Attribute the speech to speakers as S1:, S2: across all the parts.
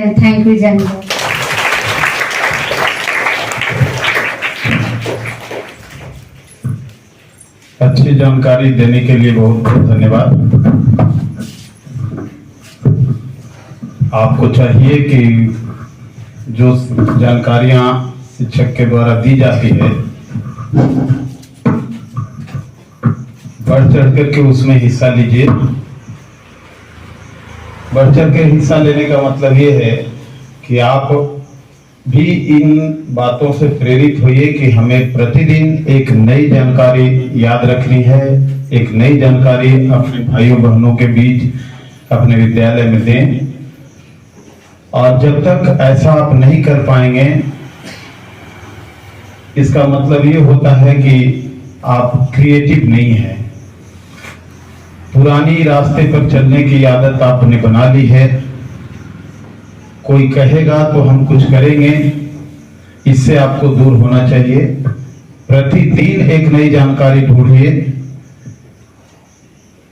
S1: Thank you जानकर।
S2: अच्छी जानकारी देने के लिए बहुत बहुत धन्यवाद। आपको चाहिए कि जो जानकारियां शिक्षक के द्वारा दी जाती है बढ़ चढ़ करके उसमें हिस्सा लीजिए। बढ़ चढ़ के हिस्सा लेने का मतलब ये है कि आप भी इन बातों से प्रेरित होइए कि हमें प्रतिदिन एक नई जानकारी याद रखनी है, एक नई जानकारी अपने भाइयों बहनों के बीच अपने विद्यालय में दें। और जब तक ऐसा आप नहीं कर पाएंगे, इसका मतलब ये होता है कि आप क्रिएटिव नहीं हैं। पुरानी रास्ते पर चलने की आदत आपने बना ली है। कोई कहेगा तो हम कुछ करेंगे, इससे आपको दूर होना चाहिए। प्रतिदिन एक नई जानकारी ढूंढिए।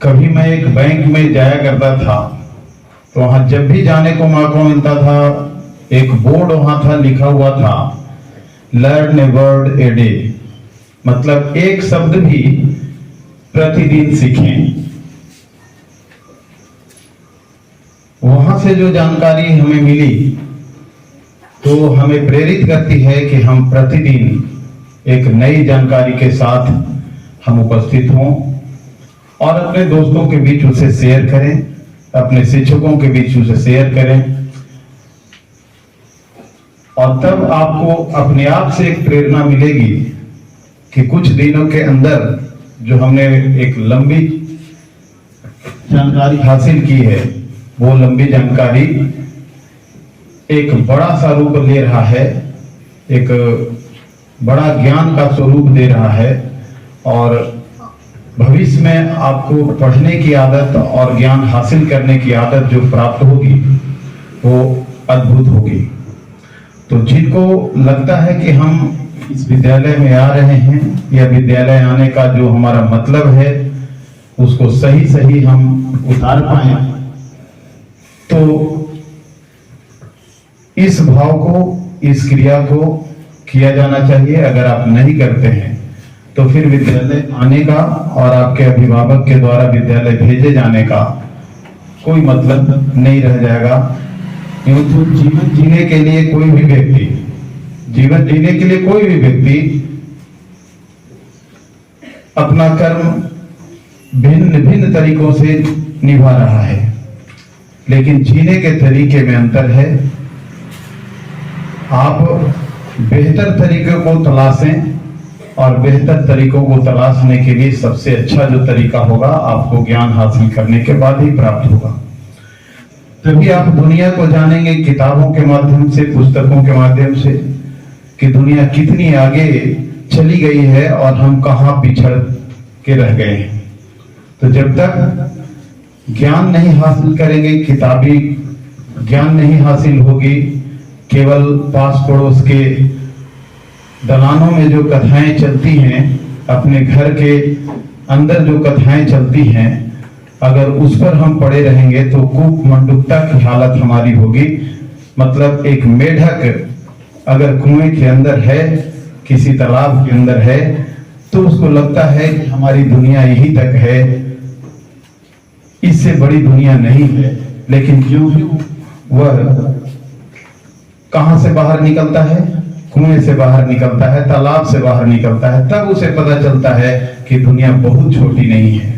S2: कभी मैं एक बैंक में जाया करता था, तो वहां जब भी जाने को मौका मिलता था, एक बोर्ड वहां था, लिखा हुआ था learn a word a day, मतलब एक शब्द भी प्रतिदिन सीखें। वहां से जो जानकारी हमें मिली तो हमें प्रेरित करती है कि हम प्रतिदिन एक नई जानकारी के साथ हम उपस्थित हों और अपने दोस्तों के बीच उसे शेयर करें, अपने शिक्षकों के बीच उसे शेयर करें। और तब आपको अपने आप से एक प्रेरणा मिलेगी कि कुछ दिनों के अंदर जो हमने एक लंबी जानकारी हासिल की है, वो लंबी जानकारी एक बड़ा सा रूप ले रहा है, एक बड़ा ज्ञान का स्वरूप दे रहा है। और भविष्य में आपको पढ़ने की आदत और ज्ञान हासिल करने की आदत जो प्राप्त होगी वो अद्भुत होगी। तो जिनको लगता है कि हम इस विद्यालय में आ रहे हैं या विद्यालय आने का जो हमारा मतलब है उसको सही सही हम उतार पाए, तो इस भाव को, इस क्रिया को किया जाना चाहिए। अगर आप नहीं करते हैं तो फिर विद्यालय आने का और आपके अभिभावक के द्वारा विद्यालय भेजे जाने का कोई मतलब नहीं रह जाएगा। क्योंकि जीवन जीने के लिए कोई भी व्यक्ति, जीवन जीने के लिए कोई भी व्यक्ति अपना कर्म भिन्न भिन्न तरीकों से निभा रहा है, लेकिन जीने के तरीके में अंतर है। आप बेहतर तरीके को तलाशें और बेहतर तरीकों को तलाशने के लिए सबसे अच्छा जो तरीका होगा आपको ज्ञान हासिल करने के बाद ही प्राप्त होगा। तभी आप दुनिया को जानेंगे किताबों के माध्यम से, पुस्तकों के माध्यम से, कि दुनिया कितनी आगे चली गई है और हम कहां पिछड़ के रह गए हैं। तो जब तक ज्ञान नहीं हासिल करेंगे, किताबी ज्ञान नहीं हासिल होगी, केवल पास पड़ोस के दलानों में जो कथाएं चलती हैं, अपने घर के अंदर जो कथाएं चलती हैं, अगर उस पर हम पड़े रहेंगे तो कूप मंडुकता की हालत हमारी होगी। मतलब एक मेढक अगर कुएं के अंदर है, किसी तालाब के अंदर है, तो उसको लगता है कि हमारी दुनिया यही तक है, इससे बड़ी दुनिया नहीं है। लेकिन जो भी वह कहां से बाहर निकलता है, कुएं से बाहर निकलता है, तालाब से बाहर निकलता है, तब उसे पता चलता है कि दुनिया बहुत छोटी नहीं है।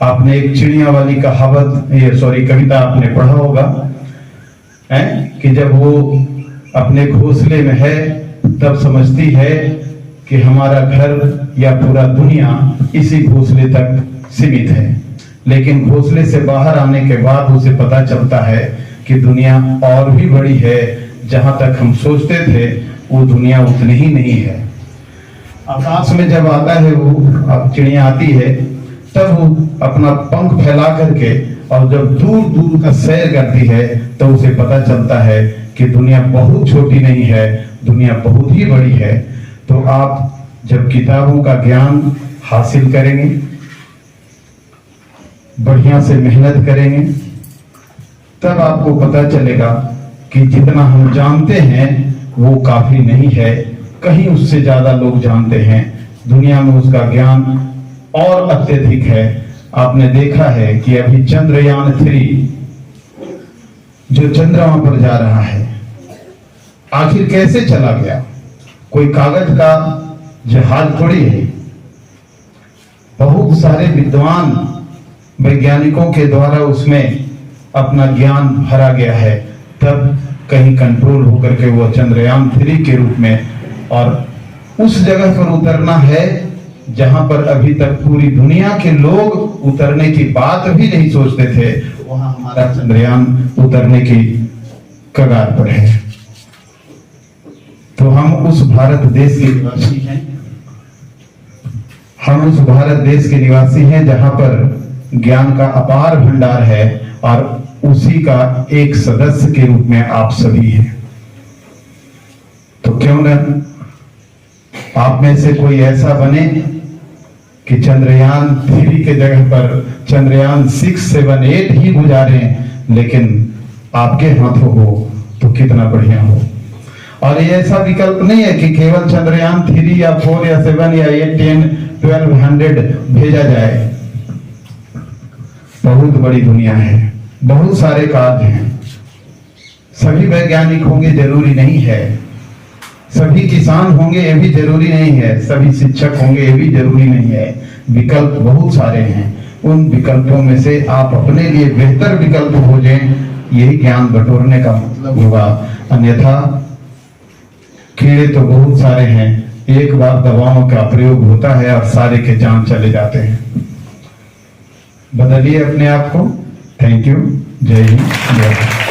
S2: आपने एक चिड़िया वाली कविता आपने पढ़ा होगा, कि जब वो अपने घोंसले में है तब समझती है कि हमारा घर या पूरा दुनिया इसी घोंसले तक सीमित है, लेकिन घोंसले से बाहर आने के बाद उसे पता चलता है कि दुनिया और भी बड़ी है। जहां तक हम सोचते थे वो दुनिया उतनी ही नहीं है। आकाश में जब आता है वो चिड़िया आती है, तब वो अपना पंख फैला करके और जब दूर दूर का सैर करती है तो उसे पता चलता है कि दुनिया बहुत छोटी नहीं है, दुनिया बहुत ही बड़ी है। तो आप जब किताबों का ज्ञान हासिल करेंगे, बढ़िया से मेहनत करेंगे, तब आपको पता चलेगा कि जितना हम जानते हैं वो काफी नहीं है, कहीं उससे ज्यादा लोग जानते हैं। दुनिया में उसका ज्ञान और अत्यधिक है। आपने देखा है कि अभी चंद्रयान 3 जो चंद्रमा पर जा रहा है, आखिर कैसे चला गया? कोई कागज का जहाज थोड़ी है। बहुत सारे विद्वान वैज्ञानिकों के द्वारा उसमें अपना ज्ञान भरा गया है, तब कहीं कंट्रोल होकर के वो चंद्रयान 3 के रूप में, और उस जगह पर उतरना है जहां पर अभी तक पूरी दुनिया के लोग उतरने की बात भी नहीं सोचते थे। वहां हमारा चंद्रयान उतरने की कगार पर है। तो हम उस भारत देश के निवासी हैं, हम उस भारत देश के निवासी हैं जहां पर ज्ञान का अपार भंडार है, और उसी का एक सदस्य के रूप में आप सभी हैं। तो क्यों न आप में से कोई ऐसा बने कि चंद्रयान 3 के जगह पर चंद्रयान 6, 7, 8 ही गुजारें, लेकिन आपके हाथों हो तो कितना बढ़िया हो। और ये ऐसा विकल्प नहीं है कि केवल चंद्रयान 3 या 4 या 7 या 8, 10, 1200 भेजा जाए। बहुत बड़ी दुनिया है, बहुत सारे कार्य हैं। सभी वैज्ञानिक होंगे जरूरी नहीं है, सभी किसान होंगे ये भी जरूरी नहीं है, सभी शिक्षक होंगे ये भी जरूरी नहीं है। विकल्प बहुत सारे हैं। उन विकल्पों में से आप अपने लिए बेहतर विकल्प खोजें, यही ज्ञान बटोरने का मतलब होगा। अन्यथा कीड़े तो बहुत सारे हैं, एक बार दवाओं का प्रयोग होता है और सारे के जान चले जाते हैं। बदलिए अपने आप को। Thank you. जय हिंद, जय भारत।